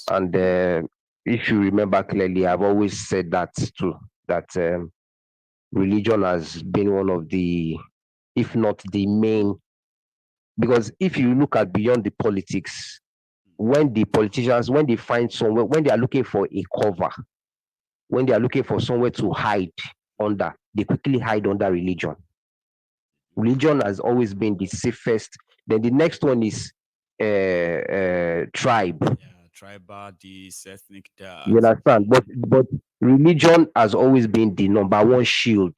And if you remember clearly, I've always said that too, that religion has been one of the, if not the main, because if you look at beyond the politics, when the politicians, when they find somewhere, when they are looking for a cover, when they are looking for somewhere to hide under, they quickly hide under religion. Religion has always been the safest. Then the next one is tribe. Yeah, tribal, this ethnic, You that. understand? But religion has always been the number one shield.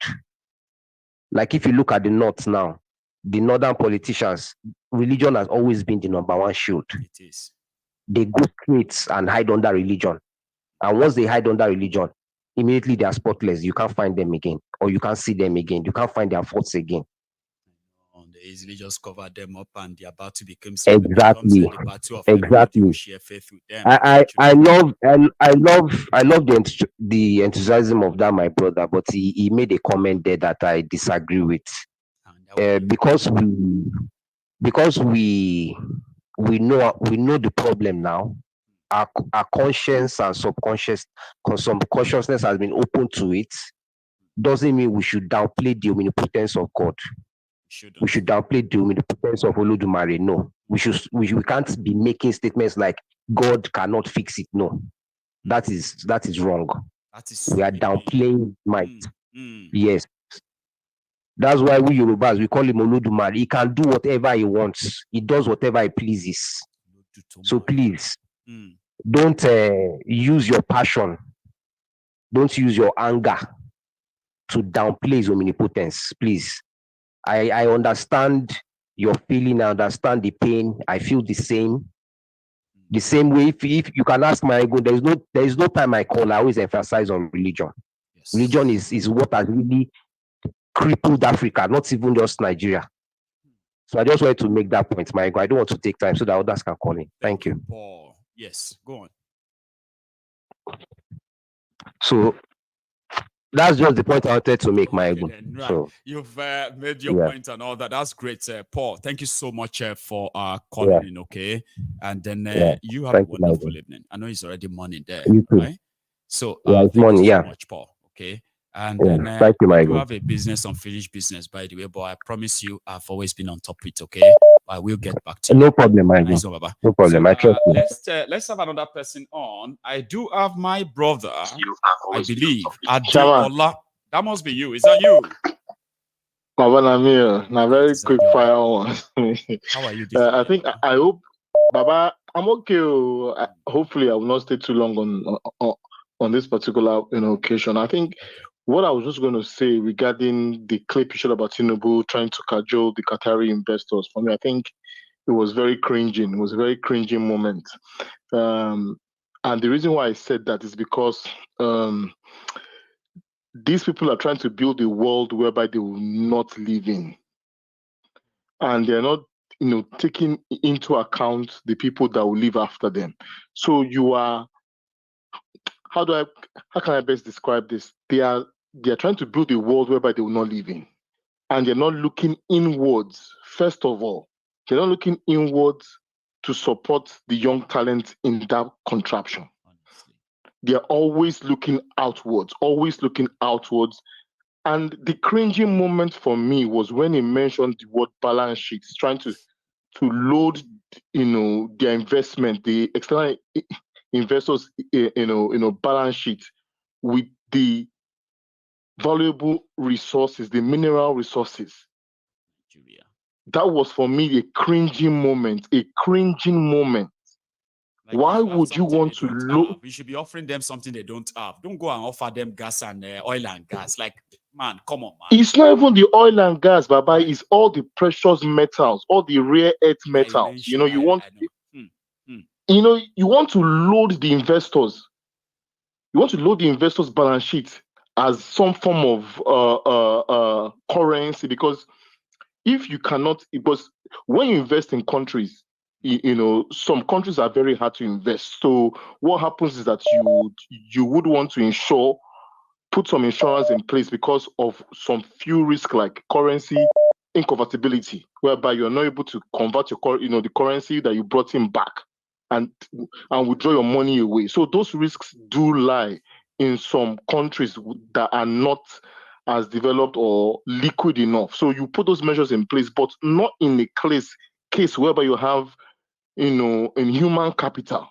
Like if you look at the north now, the northern politicians, religion has always been the number one shield. It is. They go straight and hide under religion. And once they hide under religion, immediately they are spotless. You can't find them again, or you can't see them again. You can't find their faults again. They easily just cover them up and they're about to become it becomes Exactly. the battle of everybody who Exactly. share faith with them, I unfortunately. love I love the enthusiasm of that my brother, but he made a comment there that I disagree with. And that one, Because we know the problem now. Our conscience and some consciousness has been open to it. Doesn't mean we should downplay the omnipotence of God. We shouldn't. should downplay the omnipotence of Olodumare. No, we can't be making statements like God cannot fix it. No, that is wrong. That is We so are again. downplaying might. Mm, mm. Yes, that's why we Yorubas we call him Olodumare. He can do whatever he wants. He does whatever he pleases. No do too So much. please Mm. don't use your passion. Don't use your anger to downplay his omnipotence. Please, I understand your feeling. I understand the pain. I feel the same. The same way, if you can ask my ego, there is no time I call. I always emphasize on religion. Religion Yes. is what has really crippled Africa, not even just Nigeria. So I just wanted to make that point, my ego. I don't want to take time so that others can call in. Thank Thank you, you. Paul. Yes, go on. So that's just the point I wanted to make, my Okay, ego. then, right. So You've made your yeah, point and all that. That's great, Paul. Thank you so much for yeah, calling in, okay? And then yeah. you have a Thank you, my wonderful ego. evening. I know it's already morning there, You all too. right? So Yeah, it's thank you money. so Yeah, much, Paul, okay? And yeah. then Thank you, I my do ego. have a business, unfinished business, by the way, but I promise you I've always been on top of it, okay? I will get back to you. No problem, my ego. Nice one, Baba. No So problem. I trust you. let's have another person on. I do have my brother, I believe, Chama, Adeola. That must be you. Is that you? Baba Namir, na That very is quick Adeola. fire one. How are you this I evening, think Baba? I hope, Baba, I'm okay. Hopefully, I will not stay too long on this particular occasion. I think Okay. what I was just going to say regarding the clip you showed about Tinubu trying to cajole the Qatari investors. For me, I think it was very cringing. It was a very cringing moment. Um, and the reason why I said that is because these people are trying to build a world whereby they will not live in, and they're not, taking into account the people that will live after them. So you are, how do I, how can I best describe this? They are trying to build a world whereby they will not live in, and they're not looking inwards. First of all, they're not looking inwards to support the young talent in that contraption. Honestly. They're always looking outwards, always looking outwards. And the cringing moment for me was when he mentioned the word balance sheets, trying to load, their investment, the external investors, balance sheet with the valuable resources, the mineral resources. Nigeria. That was for me a cringing moment, a cringing moment. Like Why if you have would you something want they to don't load? have, you should be offering them something they don't have. Don't go and offer them gas and oil and gas. Like, man, come on, man. It's not even the oil and gas, Baba. Right. It's all the precious metals, all the rare earth Yeah, you metals. mentioned. I know. Hmm. You want to load the investors. You want to load the investors' balance sheet as some form of currency, because if you cannot, because when you invest in countries, some countries are very hard to invest. So what happens is that you would want to put some insurance in place because of some few risks like currency inconvertibility, whereby you're not able to convert the currency that you brought in back. and withdraw your money away. So those risks do lie in some countries that are not as developed or liquid enough. So you put those measures in place, but not in a case whereby you have, in human capital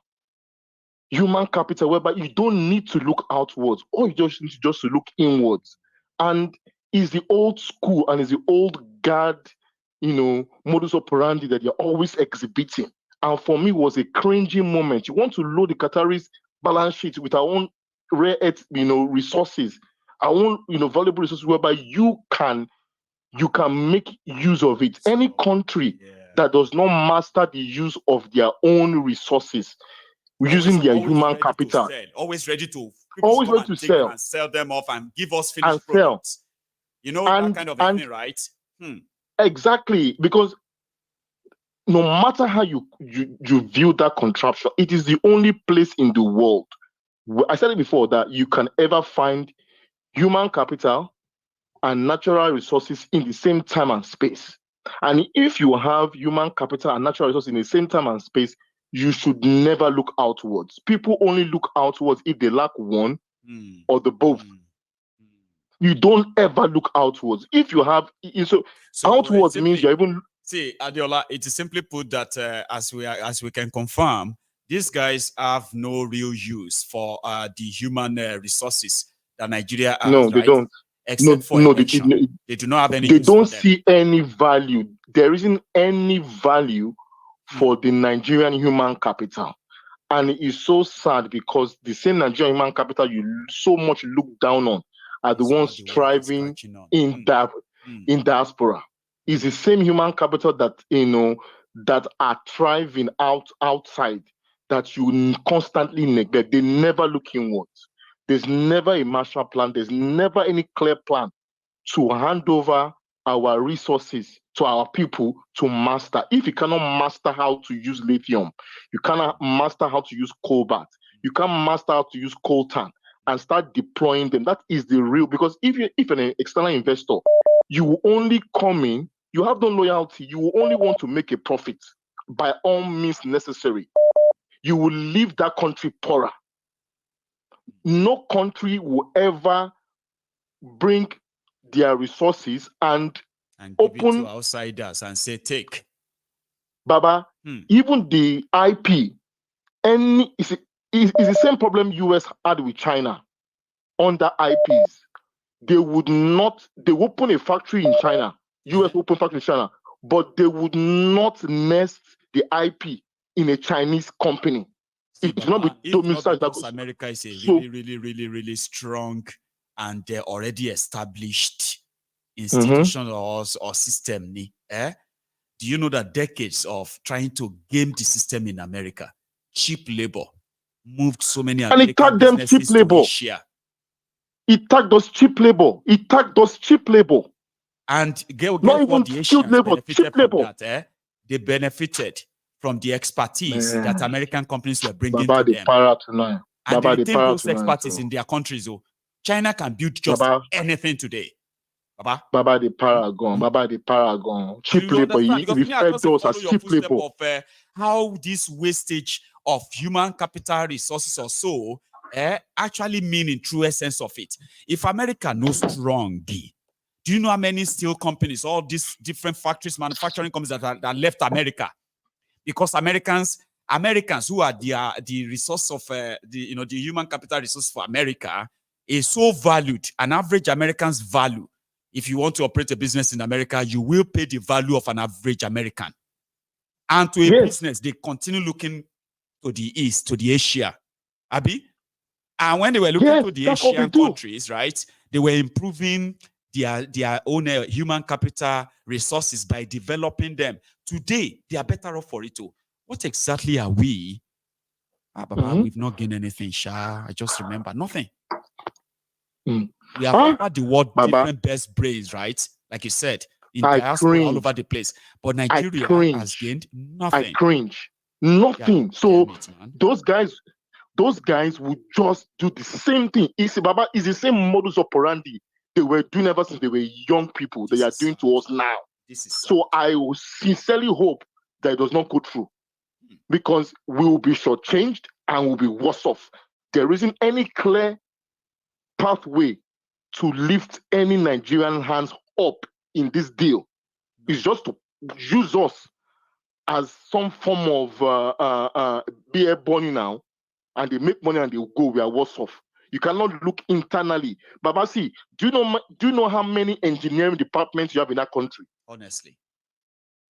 whereby you don't need to look outwards, or you just need to look inwards. And is the old school and is the old guard, modus operandi that you're always exhibiting. And for me, was a cringing moment. You want to load the Qataris balance sheet with our own rare earth, resources, our own, valuable resources, whereby you can make use of it. Any country that does not master the use of their own resources, using their human capital, always ready to sell and sell them off and give us and finished products. That kind of thing, right? Exactly, because no matter how you view that contraption, it is the only place in the world, I said it before, that you can ever find human capital and natural resources in the same time and space. And if you have human capital and natural resources in the same time and space, you should never look outwards. People only look outwards if they lack one or the both. You don't ever look outwards. If you have, so outwards means you're even. See, Adiola, it is simply put that as we can confirm, these guys have no real use for the human resources that Nigeria has. No, they don't. Except for election. They do not have any use. They don't see any value. There isn't any value for the Nigerian human capital. And it is so sad, because the same Nigerian human capital you so much look down on are the ones thriving in diaspora. It's the same human capital that that are thriving outside that you constantly neglect. They never look inwards. There's never a Marshall Plan. There's never any clear plan to hand over our resources to our people to master. If you cannot master how to use lithium, you cannot master how to use cobalt, you can't master how to use coltan and start deploying them. That is the real, because if an external investor, you will only come in, you have no loyalty, you will only want to make a profit by all means necessary. You will leave that country poorer. No country will ever bring their resources and give it to outsiders and say, take. Baba, even the IP, it's the same problem US had with China under IPs. They open a factory in China, US open factory in China, but they would not nest the IP in a Chinese company. It's not because America is a really strong and they're already established institution or system. Do you know that decades of trying to game the system in America, cheap labor, moved so many American businesses to Asia? It tagged us cheap labor. And get what the Asians benefited from that. They benefited from the expertise that American companies were bringing to them. And they retain those expertise in their countries. China can build just anything today. Baba the paragon. Cheap labor. He referred to us as cheap labor. Of, how this wastage of human capital resources or so actually mean in true essence of it. If America knows strong, do you know how many steel companies, all these different factories, manufacturing companies that left America? Because Americans who are the resource of the human capital resource for America is so valued. An average American's value, if you want to operate a business in America, you will pay the value of an average American. And to a business, they continue looking to the east, to the Asia, Abi. And when they were looking to the Asian countries, right, they were improving their own human capital resources by developing them. Today, they are better off for it too. What exactly are we? Baba, we've not gained anything, Sha. I just remember nothing. We have offered the world different best brains, right? Like you said, in diaspora all over the place. But Nigeria has gained nothing. I cringe. Nothing. Yeah, so those guys would just do the same thing. It's the same modus operandi they were doing ever since they were young people. They are doing to us now. So I will sincerely hope that it does not go through. because we will be shortchanged and will be worse off. There isn't any clear pathway to lift any Nigerian hands up in this deal. It's just to use us as some form of beer bunny now, and they make money and they go. We are worse off. You cannot look internally. Baba, see, do you know how many engineering departments you have in that country? Honestly,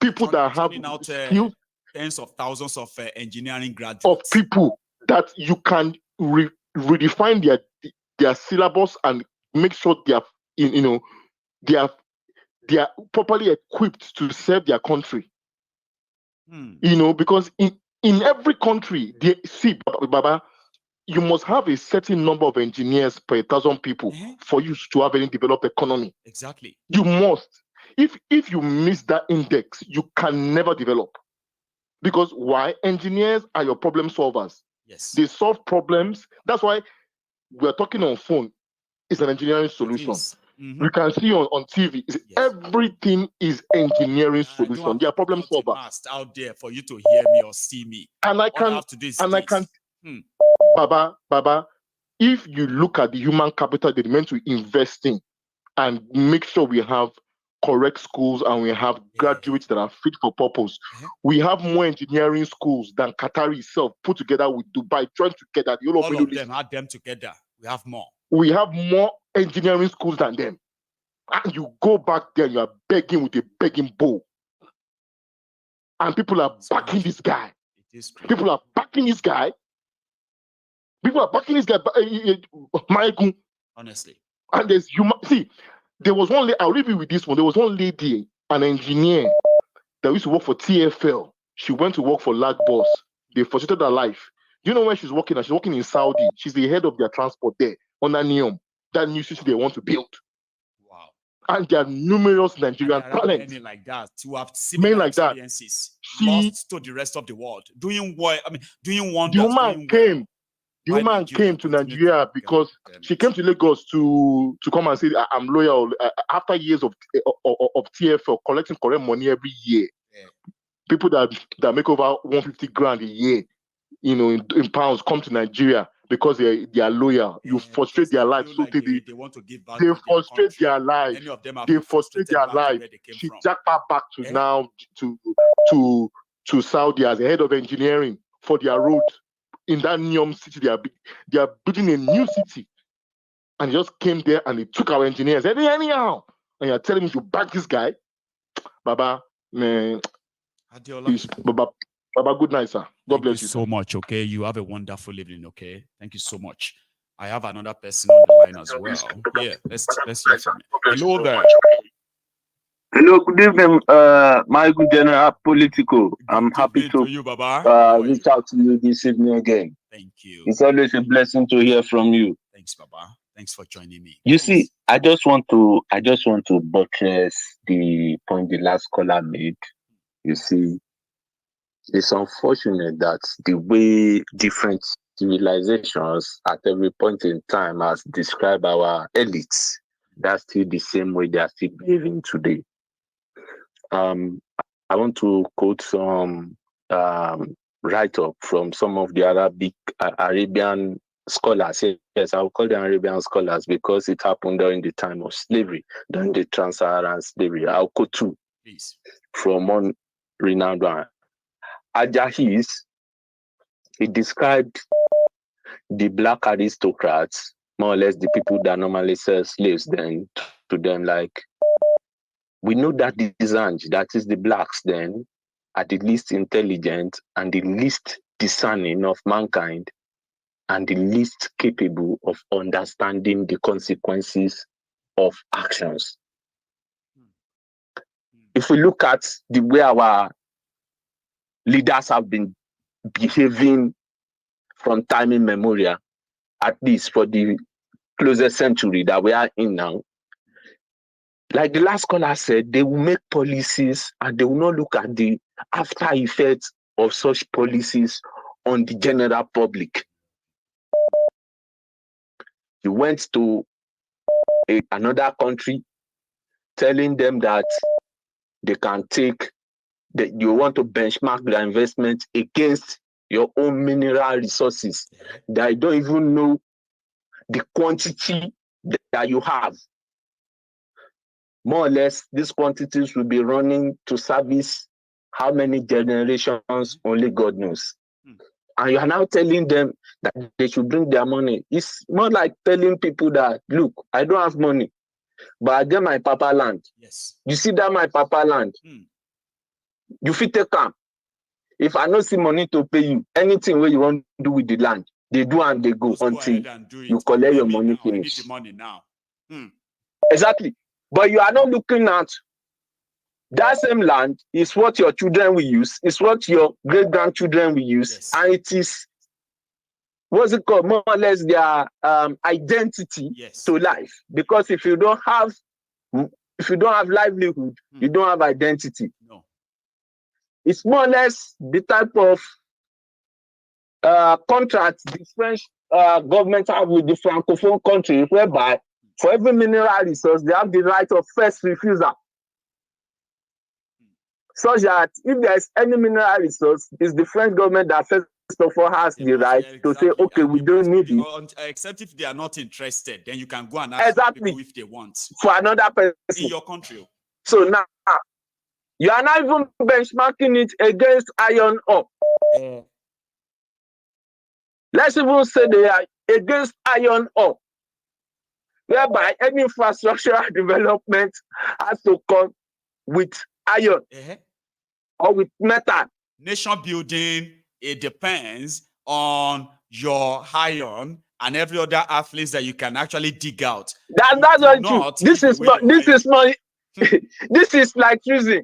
People that have out skills, tens of thousands of engineering graduates, of people that you can redefine their syllabus and make sure they are they are properly equipped to serve their country. Because in every country, Baba, you must have a certain number of engineers per 1,000 people for you to have any developed economy. Exactly. You must. If you miss that index, you can never develop. Because why? Engineers are your problem solvers. Yes. They solve problems. That's why we're talking on phone. It's an engineering solution. You can see on TV. Yes. Everything is engineering solution. They are problem solvers. Out there for you to hear me or see me. And I can. Baba, if you look at the human capital they're meant to invest in and make sure we have correct schools and we have graduates that are fit for purpose, we have more engineering schools than Qatar itself put together with Dubai, joined together. All of them add them together. We have more. We have more engineering schools than them. And you go back there, you are begging with a begging bowl. And people are backing this guy. People are backing this guy. People are backing this guy. Honestly. And there's see, there was one lady, I'll leave you with this one. There was one lady, an engineer that used to work for TFL. She went to work for Lagos. They frustrated her life. Do you know where she's working? She's working in Saudi. She's the head of their transport there on NEOM, that new city they want to build. Wow. And there are numerous Nigerian talents. Many like that to have similar experiences. Lost to the rest of the world. Doing what? I mean, doing wonders. The woman came to Nigeria because she came to Lagos to come and say, I'm loyal. After years of TFL collecting correct money every year. Yeah. People that make over 150 grand a year, in pounds, come to Nigeria because they are loyal. You frustrate their lives. So they want to give back. They frustrate their lives. Many of them they frustrate their lives. She jacked her back to now to Saudi as the head of engineering for their road. In that NEOM city, they are building a new city. And they just came there and they took our engineers. Anyhow. And you're telling me to back this guy? Baba, man. Baba, good night, sir. God bless you so much, okay? You have a wonderful evening, okay? Thank you so much. I have another person on the line as well. Yeah, let's hear from you. Hello there. Hello, good evening, my good general Politico. I'm happy to you, Baba. Reach out to you this evening again. Thank you. It's always a blessing to hear from you. Thanks, Baba. Thanks for joining me. You see, I just want to buttress the point the last caller made. You see, it's unfortunate that the way different civilizations at every point in time has described our elites, that's still the same way they are still behaving today. I want to quote some write-up from some of the Arabian scholars. Yes, I will call them Arabian scholars because it happened during the time of slavery, during the trans-Saharan slavery. I'll quote two from one renowned one. Ajahiz, he described the black aristocrats, more or less the people that normally sell slaves, then to them like, we know that the Zanj, that is the blacks then, are the least intelligent and the least discerning of mankind and the least capable of understanding the consequences of actions. If we look at the way our leaders have been behaving from time immemorial, at least for the closest century that we are in now, like the last caller said, they will make policies and they will not look at the after effects of such policies on the general public. You went to another country telling them that they can take that you want to benchmark their investment against your own mineral resources that you don't even know the quantity that you have. More or less, these quantities will be running to service how many generations, only God knows. And you are now telling them that they should bring their money. It's more like telling people that, look, I don't have money, but I get my papa land. Yes. You see that my papa land? You fit take am. If I don't see money to pay you, anything where you want to do with the land, they do and they go until you collect your money finish. I need the money now. Exactly. But you are not looking at that same land is what your children will use, it's what your great-grandchildren will use, and it is, what's it called, more or less their identity to life. Because if you don't have livelihood, you don't have identity. No. It's more or less the type of contract the French government have with the Francophone countries, whereby for every mineral resource, they have the right of first refusal. Such that if there is any mineral resource, it's the French government that first of all has the right to say, okay, we don't need it. Except if they are not interested, then you can go and ask people if they want. For another person. In your country. So now, you are not even benchmarking it against iron ore. Let's even say they are against iron ore, whereby any infrastructural development has to come with iron or with metal. Nation building, it depends on your iron and every other athletes that you can actually dig out. That's not true. This is this is like choosing.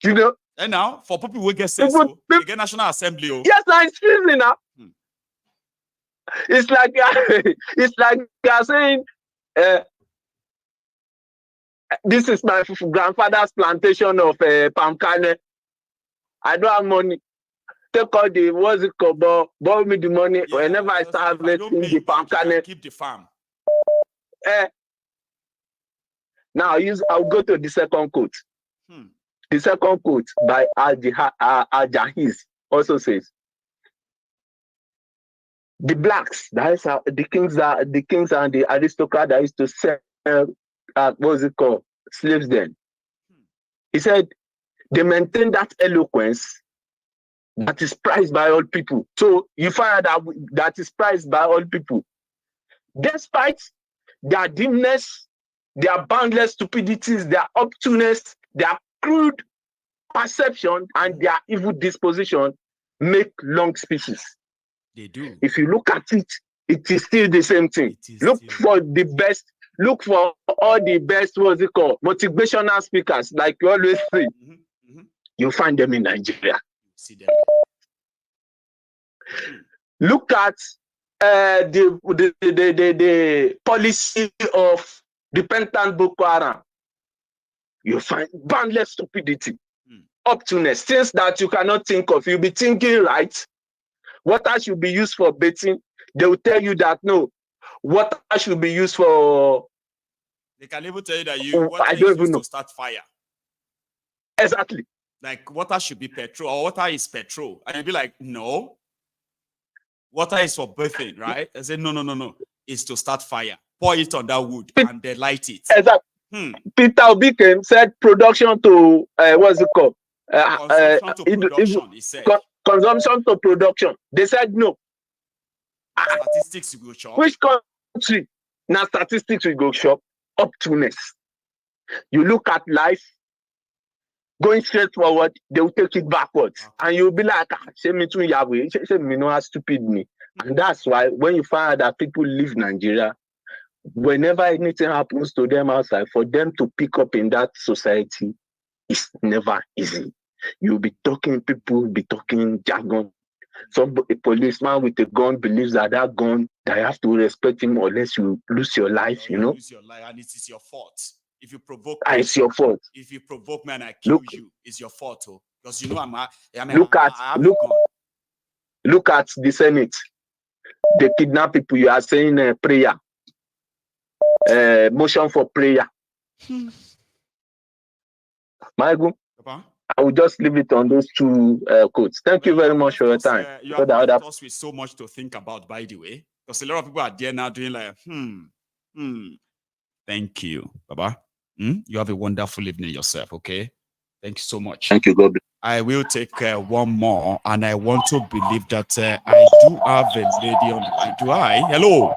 You know? And now, for people who get sense, you get National Assembly. Yes, it's choosing now. It's like you are saying, this is my grandfather's plantation of palm kernel. I don't have money. Take all the, what's it called, borrow me the money. Whenever I start harvesting the palm kernel, keep the farm. Now I'll go to the second quote. The second quote by Al-Jahiz also says, the blacks, that is the kings and the aristocrats that used to sell what's it called, slaves then. He said they maintain that eloquence that is prized by all people. So you find out that is prized by all people. Despite their dimness, their boundless stupidities, their obtuseness, their crude perception, and their evil disposition, make long speeches. They do. If you look at it, it is still the same thing. Look for the best. Look for all the best, what's it called, motivational speakers, like you always say. You find them in Nigeria. See them. Look at the policy of repentant Boko Haram. You find boundless stupidity, obtuseness, things that you cannot think of. You'll be thinking, right? Water should be used for bathing. They will tell you that no, water should be used for. They can even tell you that water I don't even know. To start fire. Exactly. Like water should be petrol, or water is petrol, and you'll be like, no, water is for bathing, right? I said, no, it's to start fire. Pour it on that wood and then light it. Exactly. Peter Obi said production to what's it called? Consumption to production. He said. Consumption to production. They said no. Statistics will go shop. Which country? Now statistics will go shop. Obtuseness. You look at life, going straight forward, they will take it backwards. And you'll be like, shame me to Yahweh, shame me know how stupid me. And that's why when you find that people leave Nigeria, whenever anything happens to them outside, for them to pick up in that society, it's never easy. You'll be talking, people will be talking jargon. Some a policeman with a gun believes that gun, that you have to respect him unless you lose your life, you know? Lose your life, and it is your fault. If you provoke me, it's your fault. If you provoke me and I kill you, it's your fault. Oh. Because you know look at the Senate. They kidnap people. You are saying prayer. Motion for prayer. My God. I will just leave it on those two quotes. Thank you very much for your time. You have left us with so much to think about, by the way, because a lot of people are there now doing like, Thank you, Baba. You have a wonderful evening yourself, okay? Thank you so much. Thank you, God. I will take one more, and I want to believe that I do have a lady on the line. Do I? Hello.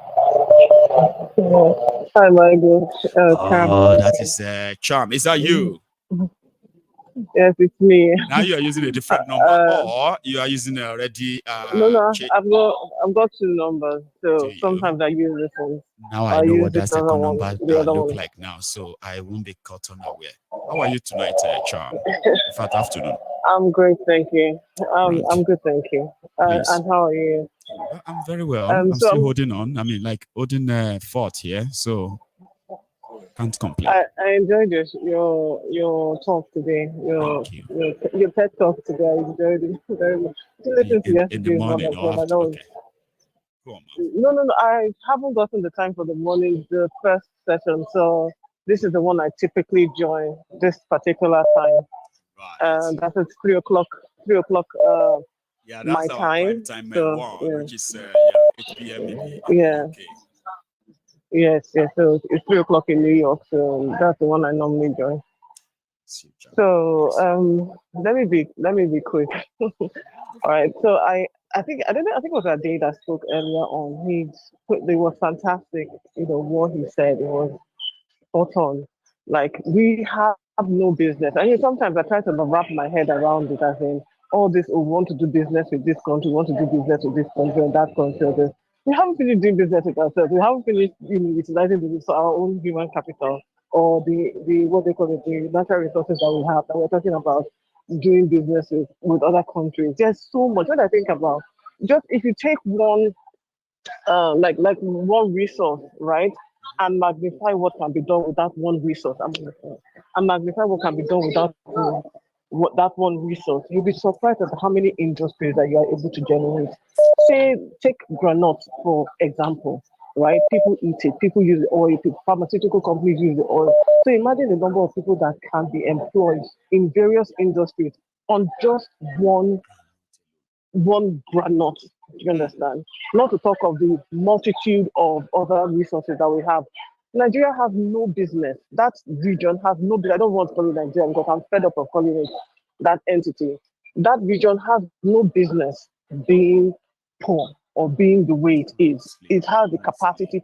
Hi, Michael. That is Charm. Is that you? Yes, it's me. Now you are using a different number, or you are using already. No, I've got two numbers. So sometimes I use this one. Now I know what that second number look like now, so I won't be caught unaware. How are you tonight, Charm? In fact, afternoon. I'm great, thank you. I'm good, thank you. And how are you? I'm very well. I'm still holding on. I mean, like holding fort here, so can't complain. I enjoyed your talk today. Your TED talk today. I enjoyed it very much. In the morning, okay. Go on, no. I haven't gotten the time for the morning, the first session. So this is the one I typically join this particular time. Right. That is 3 o'clock. 3 o'clock. Yeah, that's my time. So, which is 8 p.m. in the UK. Yes. So it's 3 o'clock in New York. So that's the one I normally join. So let me be quick. All right. So I think it was a day that spoke earlier on. It was fantastic. What he said, it was spot on. Like, we have no business. Sometimes I try to wrap my head around it, as in all this, we want to do business with this country, we want to do business with this country and that country. We haven't finished doing business with ourselves. We haven't finished utilizing our own human capital, or the what they call it, the natural resources that we have, that we're talking about doing business with other countries. There's so much. What I think about, just if you take one like one resource, right, and magnify what can be done with that one resource, and magnify what can be done with that one resource, you'll be surprised at how many industries that you are able to generate. Say, take granite for example, right? People eat it, people use the oil, pharmaceutical companies use the oil. So imagine the number of people that can be employed in various industries on just one granite. Do you understand? Not to talk of the multitude of other resources that we have. Nigeria has no business. That region has no business. I don't want to call it Nigeria because I'm fed up of calling it that entity. That region has no business being poor or being the way it is. It has the capacity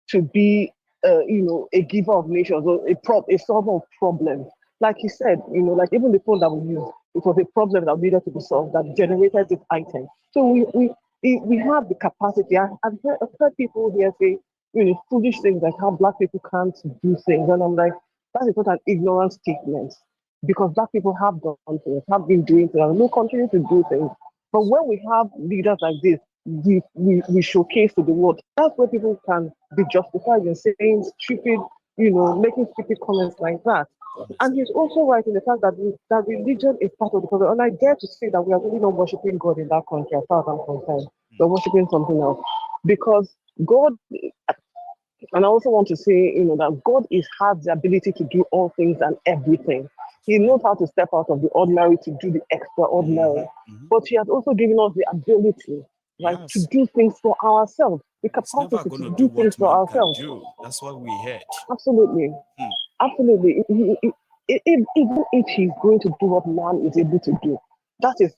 to be, a giver of nations, or a solver of problems. Like he said, like even the phone that we use, it was a problem that needed to be solved that generated this item. So we have the capacity. I've heard people here say, foolish things like how Black people can't do things, and I'm like, that is not an ignorant statement, because Black people have done things, have been doing things, and will continue to do things. But when we have leaders like this, we showcase to the world. That's where people can be justified in saying stupid, making stupid comments like that. And he's also right in the fact that religion is part of the problem. And I dare to say that we are really not worshiping God in that country, as far as I'm concerned. We're worshiping something else. Because God, and I also want to say, that God has the ability to do all things and everything. He knows how to step out of the ordinary to do the extraordinary. But he has also given us the ability, right, to do things for ourselves. The capacity to do things for ourselves. That's what we heard. Absolutely. Absolutely. Even if he's going to do what man is able to do, that is,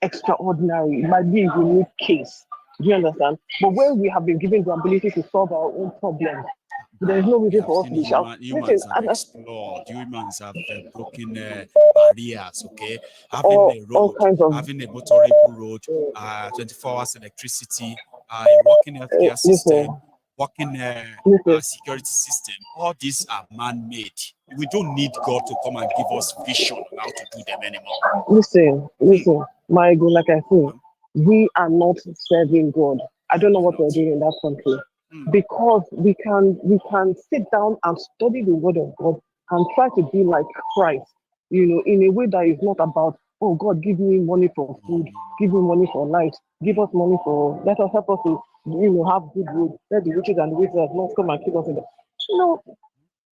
extraordinary. It might be a unique case. Do you understand? But when we have been given the ability to solve our own problems, there is no reason for us to be shouting. Humans have explored. Humans have broken barriers. Okay, having a road, having a motorable road, 24 hours electricity, a working healthcare system, working security system. All these are man-made. We don't need God to come and give us vision on how to do them anymore. Listen, my God, like I said, we are not serving God. I don't know what we're doing in that country. Because we can sit down and study the word of God and try to be like Christ, in a way that is not about, oh God, give me money for food, give me money for light, give us money let us help us to, have good road, let the riches and the wicked not come and keep us in the.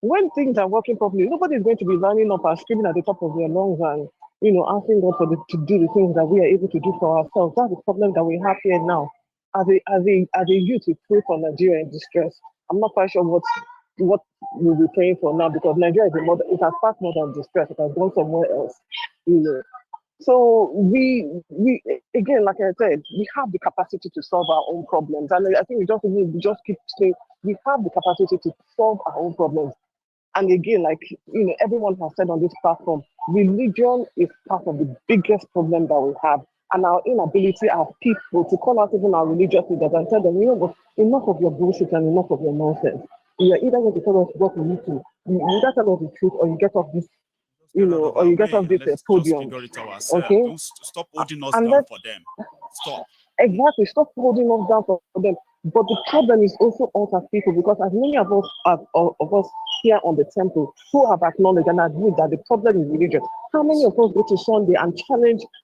when things are working properly, nobody is going to be lining up and screaming at the top of their lungs and asking God to do the things that we are able to do for ourselves. That's the problem that we have here now. As a youth, we pray for Nigeria in distress. I'm not quite sure what we'll be praying for now, because Nigeria it has passed more than distress. It has gone somewhere else. So we again, like I said, we have the capacity to solve our own problems, and I think we just keep saying we have the capacity to solve our own problems. And again, like everyone has said on this platform, religion is part of the biggest problem that we have, and our inability as people to call out even our religious leaders and tell them, enough of your bullshit and enough of your nonsense. You're either going to tell us what we need to, you either tell us the truth, or you get off this, or you get off this podium. Okay? Don't stop holding us down for them. Stop. Exactly. Stop holding us down for them. But the problem is also us as people, because as many of us here on the temple who have acknowledged and agreed that the problem is religion, how many of us go to Sunday and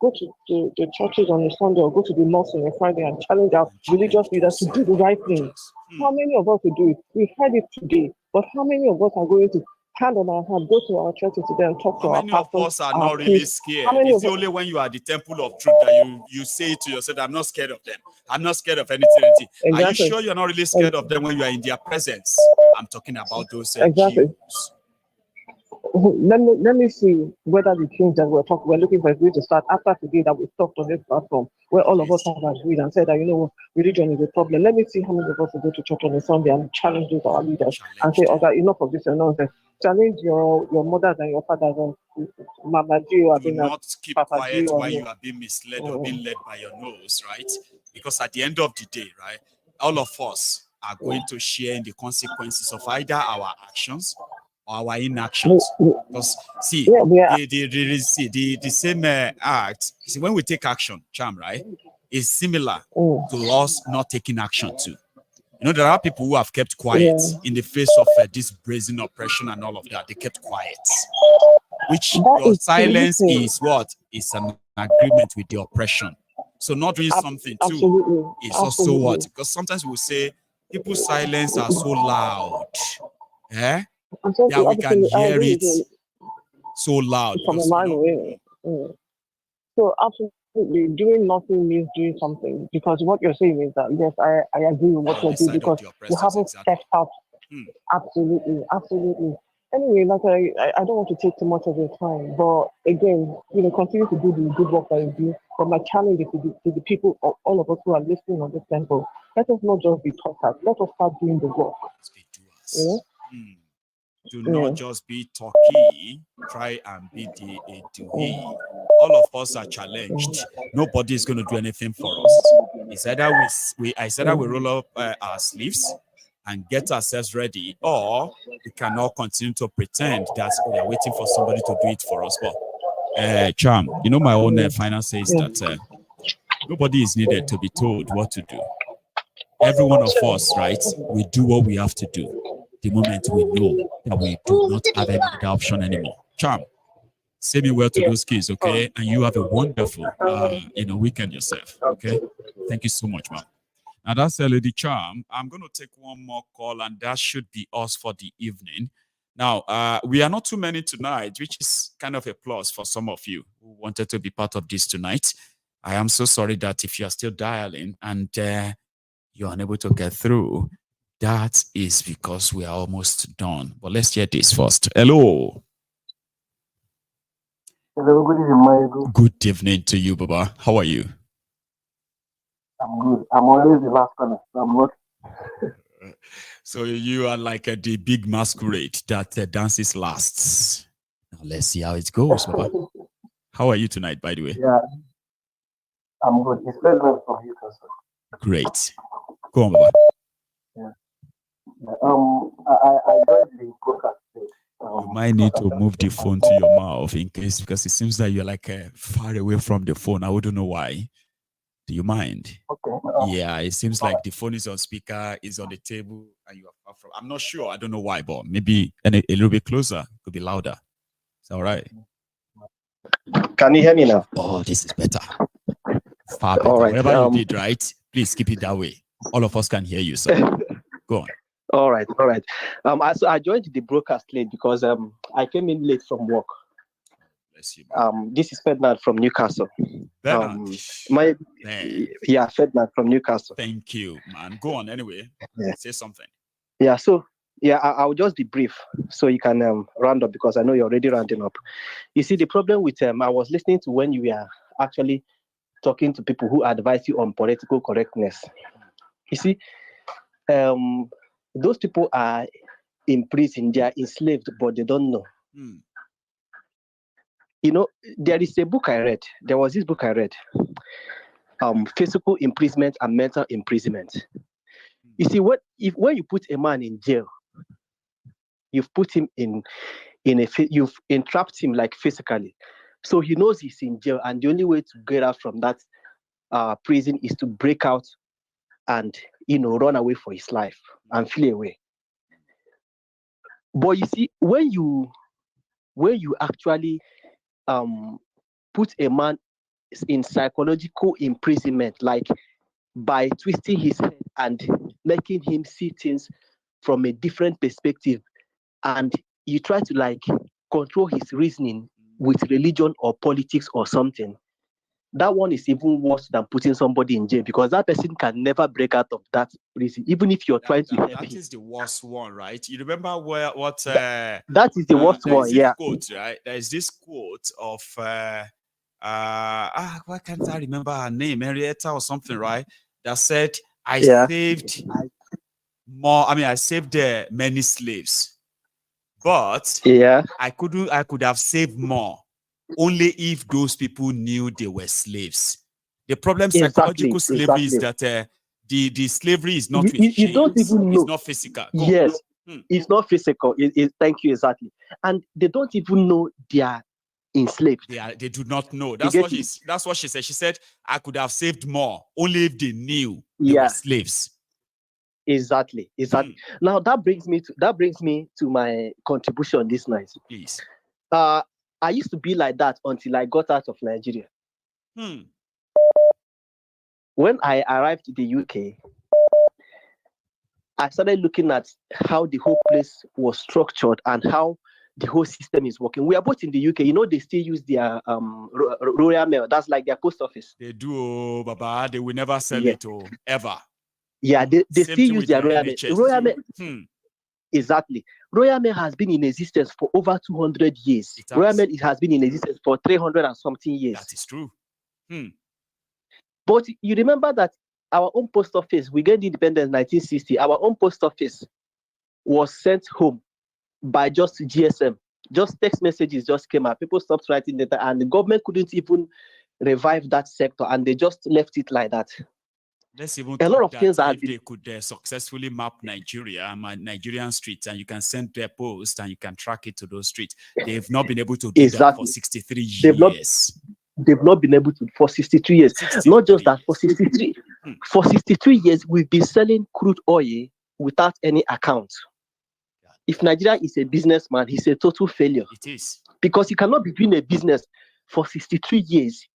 go to the churches on a Sunday, or go to the mosque on a Friday and challenge our religious leaders to do the right thing? How many of us will do it? We've heard it today, but how many of us are going to hand on our heart, go to our churches today and talk to our pastors? How many of us are not really scared? It's only when you are the temple of truth that you say to yourself, I'm not scared of them. I'm not scared of anything. Exactly. Are you sure you're not really scared of them when you are in their presence? I'm talking about those Jews. Let me see whether the change that we're looking for is going to start after today that we talked on this platform, where all of us have agreed and said that religion is a problem. Let me see how many of us will go to church on a Sunday and challenge those our leaders and say, enough of this nonsense. Challenge your mothers and your fathers and Mama Gio. Do not keep quiet while you are being misled or being led by your nose, right? Because at the end of the day, right, all of us are going to share in the consequences of either our actions or our inactions. Because the same act, when we take action, Cham, right, is similar to us not taking action too. There are people who have kept quiet in the face of this brazen oppression and all of that. They kept quiet. Which your silence is what? Is an agreement with the oppression. So not doing something too is also what? Because sometimes we say people's silence are so loud. Yeah, we can hear it so loud. From a mile away. So absolutely. Doing nothing means doing something, because what you're saying is that, yes, I agree with what you're doing, because you haven't stepped out. Absolutely. Anyway, like I don't want to take too much of your time, but again, continue to do the good work that you do. But my challenge is to the people, all of us who are listening on this temple, let us not just be talkers. Let us start doing the work. Do not just be talky, try and be the doing. All of us are challenged. Nobody is going to do anything for us. It's either we roll up our sleeves and get ourselves ready, or we cannot continue to pretend that we are waiting for somebody to do it for us. But Cham, my own final says that nobody is needed to be told what to do. Every one of us, right, we do what we have to do the moment we know that we do not have any other option anymore. Cham, say me well to those kids, okay? And you have a wonderful, weekend yourself, okay? Thank you so much, man. Now that's Lady Charm. I'm going to take one more call, and that should be us for the evening. Now, we are not too many tonight, which is kind of a plus for some of you who wanted to be part of this tonight. I am so sorry that if you are still dialing and you're unable to get through, that is because we are almost done. But let's hear this first. Hello. Hello, good evening, Michael. Good evening to you, Baba. How are you? I'm good. I'm always the last one. I'm not. So you are like the big masquerade that dances last. Now let's see how it goes, Baba. How are you tonight, by the way? Yeah, I'm good. It's very well for you, sir. Great. Go on, Baba. Yeah. I joined the podcast. You might need to move the phone to your mouth because it seems that you're like far away from the phone. I wouldn't know why. Do you mind? Okay. Yeah, it seems like the phone is on speaker, is on the table, and you are far from. I'm not sure. I don't know why, but maybe a little bit closer could be louder. Is that all right? Can you hear me now? Oh, this is better. Far better. All right. Whatever you did, right? Please keep it that way. All of us can hear you, sir. Go on. All right, all right. So I joined the broadcast late because I came in late from work. Bless you, man. This is Ferdinand from Newcastle. Bernard. My Man, yeah, Ferdinand from Newcastle. thank you, man. Go on anyway. Yeah. Say something. Yeah, so yeah, I'll just be brief so you can round up because I know you're already rounding up. You see, the problem with I was listening to when you were actually talking to people who advise you on political correctness. You see, those people are in prison, they are enslaved, but they don't know. You know, there is a book I read. There was this book I read, Physical Imprisonment and Mental Imprisonment. You see, when you put a man in jail, you've put him you've entrapped him like physically. So he knows he's in jail, and the only way to get out from that prison is to break out and run away for his life and flee away. But you see, when you actually put a man in psychological imprisonment, like by twisting his head and making him see things from a different perspective, and you try to like control his reasoning with religion or politics or something, that one is even worse than putting somebody in jail, because that person can never break out of that prison, even if you're trying to help him. That is the worst one, right? You remember what that is the worst one, yeah. Quote, right? There is this quote of why can't I remember her name, Henrietta or something, right? That said, I saved many slaves, but I could have saved more only if those people knew they were slaves. The problem, psychological slavery, is that the slavery is not with you don't even know. It's not physical. It's not physical. Thank you, exactly. And they don't even know they are enslaved. They do not know. That's what she said. She said, I could have saved more only if they knew they were slaves. Exactly. Now that brings me to my contribution this night. Please. I used to be like that until I got out of Nigeria. When I arrived in the UK, I started looking at how the whole place was structured and how the whole system is working. We are both in the UK. You know, they still use their Royal Mail. That's like their post office. They do, Baba. They will never sell it, ever. Yeah, they still use their Royal Mail. Royal Mail. Exactly. Royal Mail has been in existence for over 200 years. Royal Mail has been in existence for 300 and something years. That is true. But you remember that our own post office, we gained independence in 1960. Our own post office was sent home by just GSM. Just text messages just came out. People stopped writing data, and the government couldn't even revive that sector, and they just left it like that. Let's even a lot of things that if they could successfully map Nigeria and Nigerian streets, and you can send their post and you can track it to those streets. They've not been able to do that for 63 years. They've not been able to for 63 years. Not just that, for 63 years, we've been selling crude oil without any account. If Nigeria is a businessman, he's a total failure. It is. Because you cannot be doing a business for 63 years.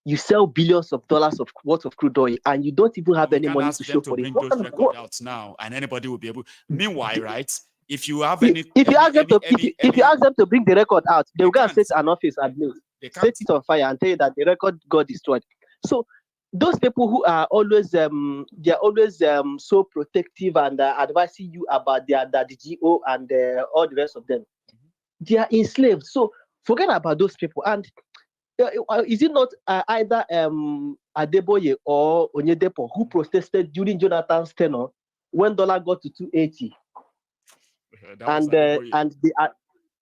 You sell billions of dollars worth of crude oil, and you don't even have any money to show for it. Bring those records out now, and anybody will be able. Meanwhile, right? If you have if you ask them to bring the record out, they will go and set an office admin, set it on fire, and tell you that the record got destroyed. So those people who are always so protective and advising you about the GO and all the rest of them, they are enslaved. So forget about those people. And is it not either Adeboye or Onyedepo who protested during Jonathan's tenure when dollar got to 280? And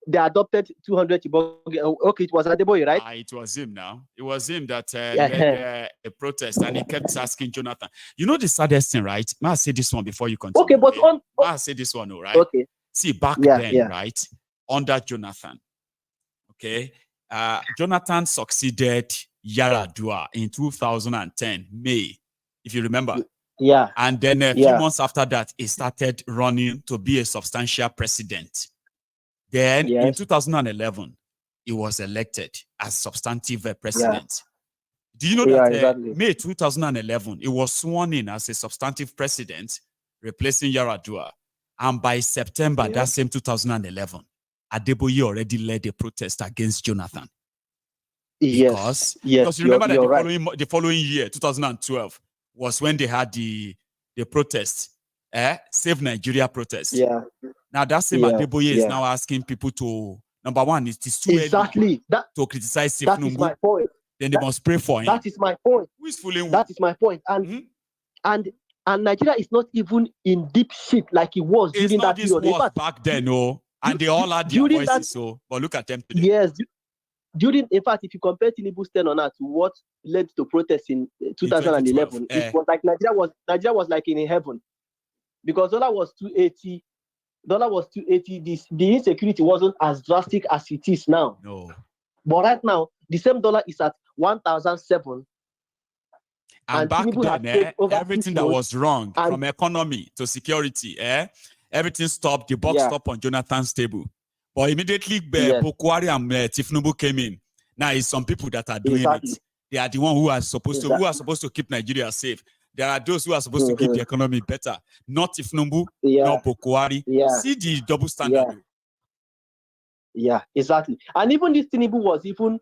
they adopted 200. Okay, it was Adeboye, right? It was him now. It was him that led a protest, and he kept asking Jonathan. You know the saddest thing, right? May I say this one before you continue? Okay, but may I say this one, right? Okay. See, back then, right, under Jonathan, okay, Jonathan succeeded Yaradua in 2010, May, if you remember. Yeah. And then a few months after that, he started running to be a substantial president. Then in 2011, he was elected as substantive president. Do you know that May 2011, he was sworn in as a substantive president, replacing Yaradua. And by September, that same 2011, Adeboye already led a protest against Jonathan. Because you remember that the following year, 2012, was when they had the protest, Save Nigeria protest. Yeah. Now that same Adeboye is now asking people to, number one, it is too early to criticize Sif That is my point. Then they must pray for him. That is my point. Who is fooling? That is my point. And Nigeria is not even in deep shit like it was during that period. Back then, no. And they all had their voices, but look at them today. Yes. In fact, if you compare Tinubu's tenure to what led to protests in 2011, it was like Nigeria was like in heaven. Because dollar was 280. The insecurity wasn't as drastic as it is now. No. But right now, the same dollar is at 1,007. And back then, everything that was wrong, from economy to security, everything stopped. The buck stopped on Jonathan's table. But immediately, Boko Haram and Tifnubu came in. Now, it's some people that are doing it. They are the one who are supposed to keep Nigeria safe. There are those who are supposed to keep the economy better. Not Tifnubu, not Boko Haram. See the double standard. Yeah, exactly. And even this Tinubu was even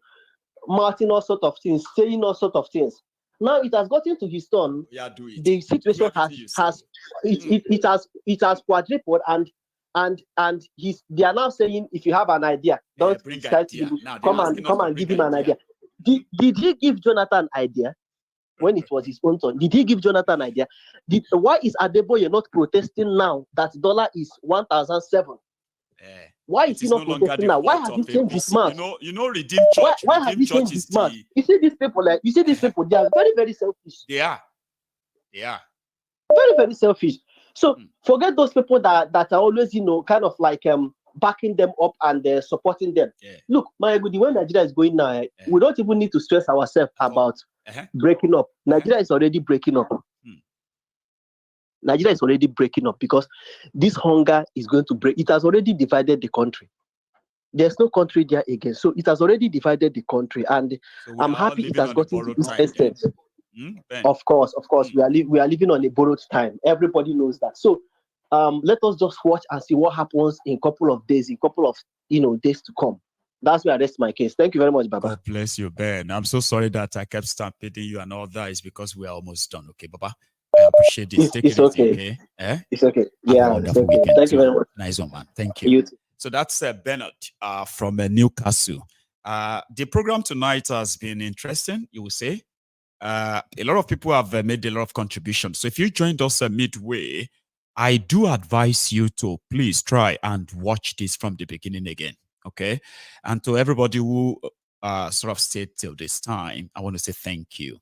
marking all sorts of things, saying all sorts of things. Now it has gotten to his turn. The situation it has quadrupled, and they are now saying, if you have an idea, don't come and give him an idea. Did he give Jonathan an idea when it was his own turn? Did he give Jonathan an idea? Why is Adeboye not protesting now that dollar is 1,007? Why is he not protesting now? Why have he changed his mask? You know, Redeemed Church. Why have he changed his mask? You see these people, they are very, very selfish. They are. Very, very selfish. So forget those people that are always, kind of like backing them up and supporting them. Look, my good, the way Nigeria is going now, we don't even need to stress ourselves about breaking up. Nigeria is already breaking up. Nigeria is already breaking up because this hunger is going to break. It has already divided the country. There's no country there again. So it has already divided the country. And I'm happy it has gotten to this extent. Of course, we are living on a borrowed time. Everybody knows that. So let us just watch and see what happens in a couple of days, days to come. That's where I rest my case. Thank you very much, Baba. God bless you, Ben. I'm so sorry that I kept stampeding you and all that. It's because we are almost done. Okay, Baba? I appreciate this. It's okay. It's okay. Yeah. Wonderful weekend. Thank you very much. Nice one, man. Thank you. You too. So that's Bernard from Newcastle. The program tonight has been interesting, you will say. A lot of people have made a lot of contributions. So if you joined us midway, I do advise you to please try and watch this from the beginning again. Okay. And to everybody who sort of stayed till this time, I want to say thank you.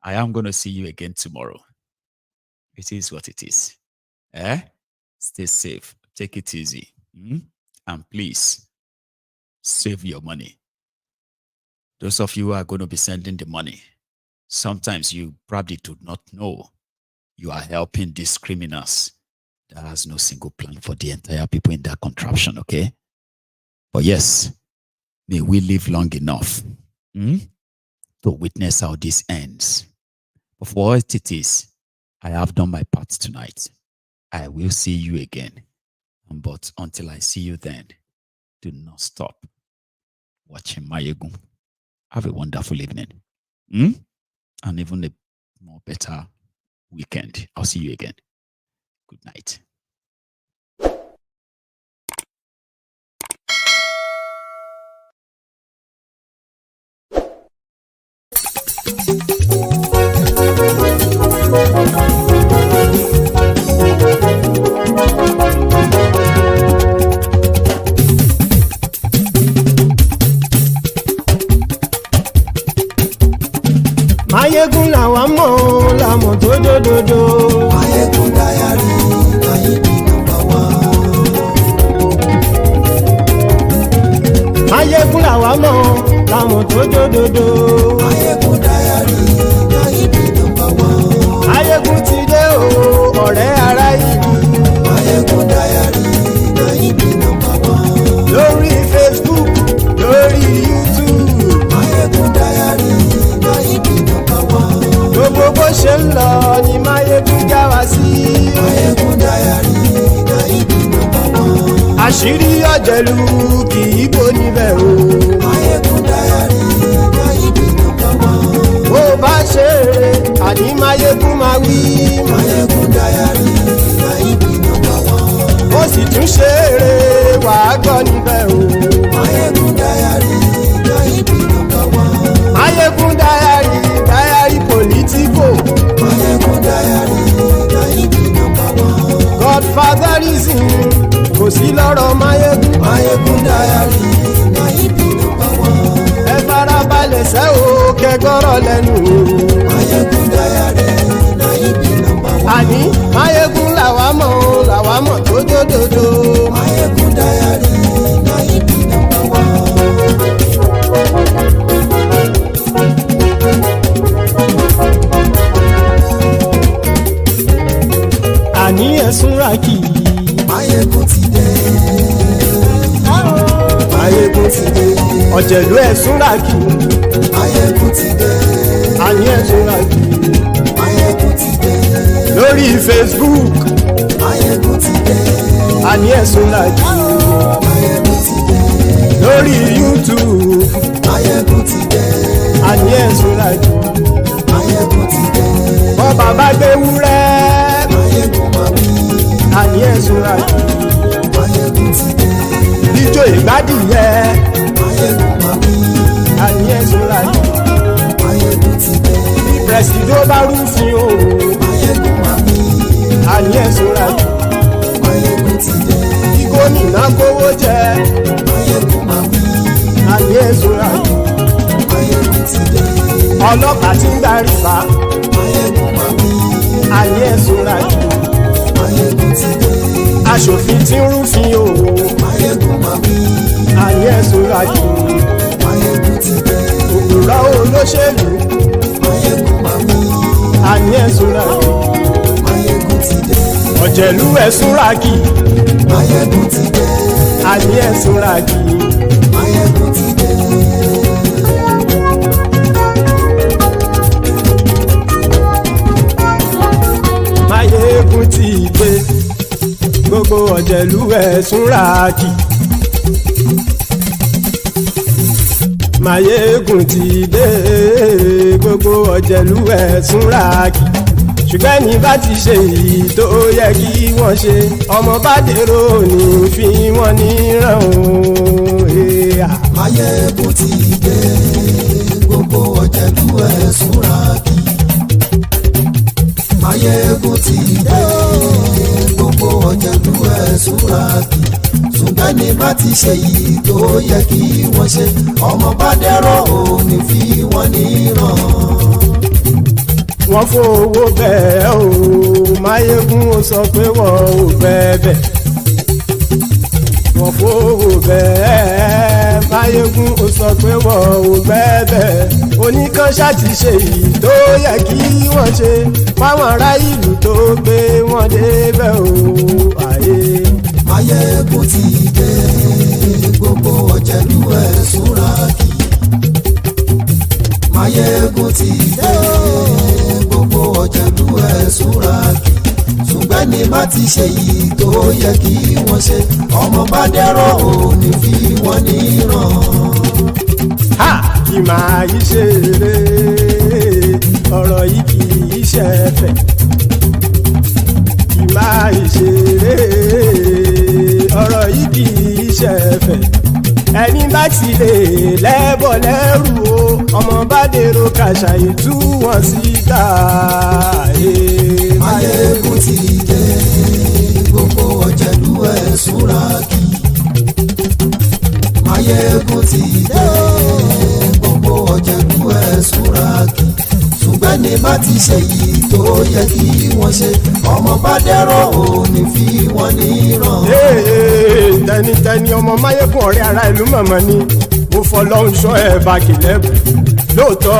I am going to see you again tomorrow. It is what it is. Stay safe. Take it easy. And please, save your money. Those of you who are going to be sending the money, sometimes you probably do not know you are helping these criminals that has no single plan for the entire people in that contraption, okay? But yes, may we live long enough to witness how this ends. But for what it is, I have done my part tonight. I will see you again. But until I see you then, do not stop watching Mayegun. Have a wonderful evening. And even a more better weekend. I'll see you again. Good night. Mayegun làwa mọ̀ ọ́ làmọ̀ tó dòdòdò. Mayegun Diary. ọ̀jẹ̀lú kì í bò níbẹ̀ o. Máyégún Diary Náíbì nọ́mbà 1. bó bá ṣe eré àní Máyégún máa wí. Máyégún Diary Náíbì nọ́mbà 1. ó sì tún ṣe eré wàá gbọ́ níbẹ̀ o. Máyégún Diary Náíbì nọ́mbà 1. Máyégún Diary politico. Máyégún Diary Náíbì nọ́mbà 1. Godfatherism kò sí lọ́rọ̀ Máyégún. Máyégún Diary Náíbì nọ́mbà 1. ẹ farabalẹ̀ sẹ́ o kẹgọ́rọ̀ lẹ́nu o. Máyégún Diary Náíbì nọ́mbà 1. àní Máyégún làwa mọ̀ tó dódòdó. Máyégún Diary Náíbì nọ́mbà 1. àní ẹ̀sùn ràkì. Máyégún ti dé. Máyégún ti dé. ọ̀jẹ̀lú ẹ̀sùn ràkì. Máyégún ti dé. àní ẹ̀sùn ràkì. Máyégún ti dé. lórí Facebook. Máyégún ti dé. àní ẹ̀sùn ràkì. Máyégún ti dé. lórí YouTube. Máyégún ti dé. àní ẹ̀sùn ràkì. Máyégún ti dé. bọ́ bàbá gbé wúrẹ́. Máyégún máa wí. àní ẹ̀sùn ràkì. Máyégún ti dé. ijó ìgbádìyẹ. Máyégún máa wí. àní ẹ̀sùn ràkì. Máyégún ti dé. pẹ̀sìdó bá rúfin o. Máyégún máa wí. àní ẹ̀sùn ràkì. Máyégún ti dé. kí gómìnà kówó jẹ. Máyégún máa wí. àní ẹ̀sùn ràkì. Máyégún ti dé. ọlọ́pàá tí ń darí bá. Máyégún máa wí. àní ẹ̀sùn ràkì. Máyégún ti dé. aṣòfin tí ń rúfin o. Máyégún máa wí. àní ẹ̀sùn ràkì. Máyégún ti dé. òpùrọ́ olóṣèlú. Máyégún máa wí. àní ẹ̀sùn ràkì. Máyégún ti dé. ọ̀jẹ̀lú ẹ̀sùn ràkì. Máyégún ti dé. àní ẹ̀sùn ràkì. Máyégún ti dé. Máyégún ti dé. gbogbo ọ̀jẹ̀lú ẹ̀sùn ràkì. Máyégún ti dé. gbogbo ọ̀jẹ̀lú ẹ̀sùn ràkì. ṣùgbọ́n ní bá ti ṣe èyí tó yẹ kí wọ́n ṣe ọmọ bá dèrò ní fi wọ́n níran o. Máyégún ti dé. Gbogbo ọ̀jẹ̀lú ẹ̀sùn ràkì. Máyégún ti dé. Gbogbo ọ̀jẹ̀lú ẹ̀sùn ràkì. ṣùgbọ́n ní bá ti ṣe yìí tó yẹ kí wọ́n ṣe ọmọ bá dẹ́rọ̀ ò ní fi wọ́n níran. wọ́n fowó bẹ́ẹ̀ o Máyégún ó sọ pé wọ́n ò bẹ́ẹ̀ wọ́n fowó bẹ́ẹ̀ Máyégún ó sọ pé wọ́n ò bẹ́ẹ̀ oníkanṣá ti ṣe èyí tó yẹ kí wọ́n ṣe fáwọn ará ìlú tó gbé wọn débẹ̀ o àyè. Máyégún ti dé gbogbo ọ̀jẹ̀lú ẹ̀sùn ràkì. Máyégún ti dé gbogbo ọ̀jẹ̀lú ẹ̀sùn ràkì. ṣùgbọ́n ní bá ti ṣe yìí tó yẹ kí wọ́n ṣe ọmọ bá dẹ́rọ̀ ò ní fi wọ́n níran. ha kì máa yí ṣe eré ọ̀rọ̀ yìí kì í ṣe ẹ̀fẹ̀ kì máa yí ṣe eré ọ̀rọ̀ yìí kì í ṣe ẹ̀fẹ̀ ẹni bá ti lè lẹ́bọ̀ lẹ́rù o ọmọ bá dèrò kàṣàyè tú wọn síta. Máyégún ti dé gbogbo ọ̀jẹ̀lú ẹ̀sùn ràkì. Máyégún ti dé gbogbo ọ̀jẹ̀lú ẹ̀sùn ràkì. ṣùgbọ́n ní bá ti ṣe yìí tó yẹ kí wọ́n ṣe ọmọ bá dẹ́rọ̀ ò ní fi wọ́n níran. tẹnitẹni ọmọ Máyégún ọ̀rẹ́ ara ìlú mọ̀mọ́ ni mo fọlọ́run ṣọ́ ẹ̀ bá kìlẹ́bù lóòótọ́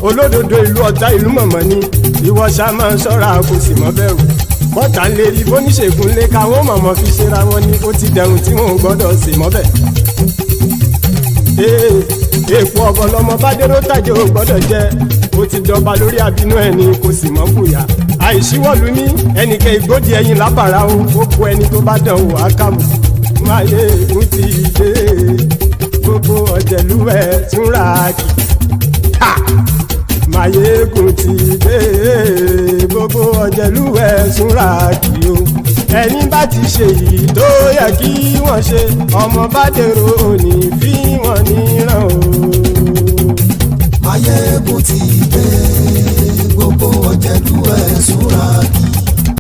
olódodo ìlú ọ̀tá ìlú mọ̀mọ́ ni ìwọ ṣá máa ń ṣọ́ra kò sì mọ́ bẹ̀rù bọ́tà ń lè rí bóníṣègùn lé káwọn mọ̀mọ́ fi ṣera wọn ni ó ti dẹrùn tí wọn ò gbọ́dọ̀ sè mọ́bẹ̀. èèpo ọ̀bọ lọmọ bá dérò tàjẹ́ ò gbọ́dọ̀ jẹ́ ó ti jọba lórí àbínú ẹni kò sì mọ́ bùyà àìsíwọ́lu ní ẹnìkẹ́ ìgbódì ẹyin lábàrá ó kó ẹni tó bá dán wò á kàmù Máyégún ti dé gbogbo ọ̀jẹ̀lú ẹ̀ túnra kì. Máyégún ti dé gbogbo ọ̀jẹ̀lú ẹ̀ túnra kì o. Ẹni bá ti ṣe yìí tó yẹ kí wọ́n ṣe ọmọ bá dèrò òní fi